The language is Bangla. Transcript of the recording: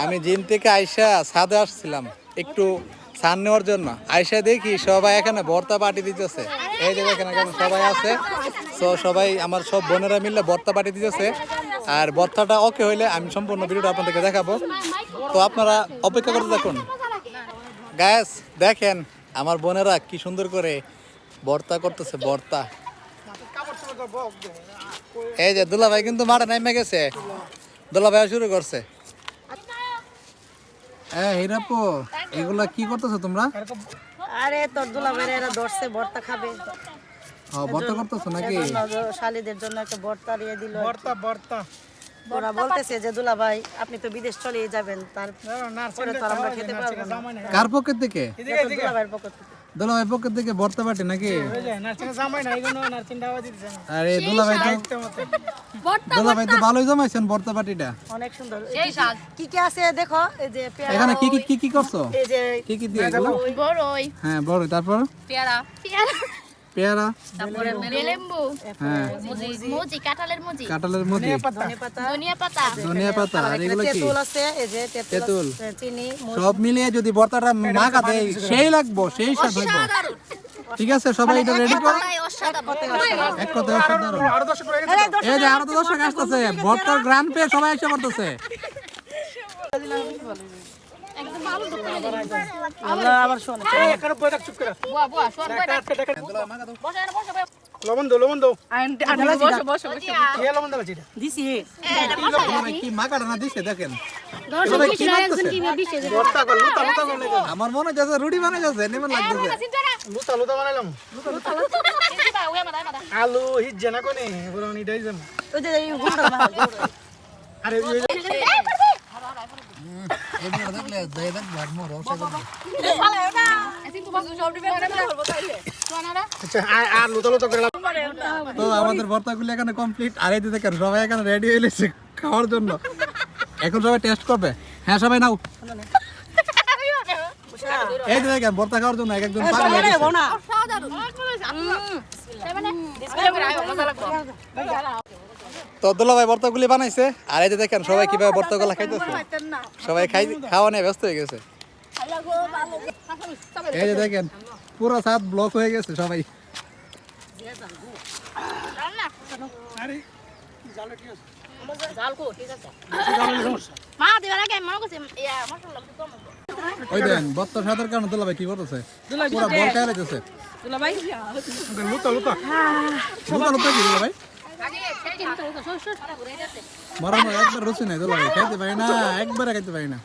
আমি জিম থেকে আইসা ছাদে আসছিলাম একটু ছান নেওয়ার জন্য। আইসা দেখি সবাই এখানে ভর্তা পার্টি দিতেছে। এই যে দেখেন এখানে সবাই আছে, তো সবাই আমার সব বোনেরা মিলে ভর্তা পার্টি দিতেছে। আর ভর্তাটা ওকে হইলে আমি সম্পূর্ণ ভিডিওটা আপনাদেরকে দেখাবো, তো আপনারা অপেক্ষা করতে থাকুন। গাইস দেখেন আমার বোনেরা কি সুন্দর করে ভর্তা করতেছে, ভর্তা। এই যে দুলা ভাই কিন্তু মাঠে নেমে গেছে, দুলা ভাই শুরু করছে। হিরাপো এগুলা কি করতেছো তোমরা? আরে তোর দুলা ভাই এরা ধরছে ভর্তা খাবে। ভর্তা করতেছো নাকি? শালীদের জন্য একটা ভর্তা দিয়ে দিল। ভর্তা ওরা বলতেছে যে দুলা ভাই আপনি তো বিদেশ চলে যাবেন, তারপরে তো আমরা খেতে পারবো না। কার পকেট থেকে? দুলা ভাইয়ের পকেট থেকে। দুলা ভাই পকেট থেকে ভর্তা পাটি নাকি? আরে দুলা ভাই তো ভালোই জমাইছেন ভর্তা পাটিটা, অনেক সুন্দর। কি কি আছে দেখো, এই যে এখানে কি কি করছো? এই যে কি কি দিয়ে এগুলো? বড়ই, হ্যাঁ বড়ই, তারপর পেয়ারা, পেয়ারা, তারপরে লেম্বু, হ্যাঁ মুজি, কাঁঠালের মুজি, কাঁঠালের মুজি, ধনিয়া পাতা, ধনিয়া পাতা, আর এগুলো কি? তেঁতুল আছে, এই যে তেঁতুল, চিনি, সব মিলিয়ে যদি ভর্তাটা মাখা দেয় সেই লাগবো, সেই স্বাদ হইব। ঠিক আছে সবাই এটা রেডি করো। এক কথা অসাধারণ। এই যে আরো তো দর্শক আসতেছে, ভর্তার গ্রাম পেয়ে সবাই এসে পড়তেছে। আবার শোন লবণ দাও, লবণ দাও। দিছি কি মাখাটা না দিছে দেখেন। আমার মনে হচ্ছে রুটি বানাই যাচ্ছে, নেমন লাগতেছে। লুতা লুতা বানাইলাম। আলু হিজে না কোনে বরং এটাই যাম। ওই যে এই গুড় আরে এগুলো দেখলে দই দেখ ভাত মোর রসা করবে। আচ্ছা আর লুতা লুতা করে তো আমাদের ভর্তাগুলো এখানে কমপ্লিট। আর এই যে দেখেন সবাই এখানে রেডি হয়ে গেছে খাওয়ার জন্য। এখন সবাই টেস্ট করবে। হ্যাঁ সবাই নাও। এই যে দেখেন ভর্তা খাওয়ার জন্য এক একজন পাগল হয়ে গেছে। তো দুলা ভাই ভর্তাগুলি বানাইছে, আর এই যে দেখেন সবাই কিভাবে ভর্তাগুলা খাইতেছে। সবাই খাওয়া নিয়ে ব্যস্ত হয়ে গেছে। এই যে দেখেন পুরো ছাদ ব্লক হয়ে গেছে সবাই। ওই দেন ভর্তা স্বাদের কারণে দুলা ভাই কি করতেছে, পুরো বল খাই লাইতেছে। দুলা ভাই লুতা লুতা। লুতা লুতা কি দুলা ভাই? মরার একবার রুচি নাই দুলা ভাই, খাইতে পারি না, একবারে খাইতে পারি না।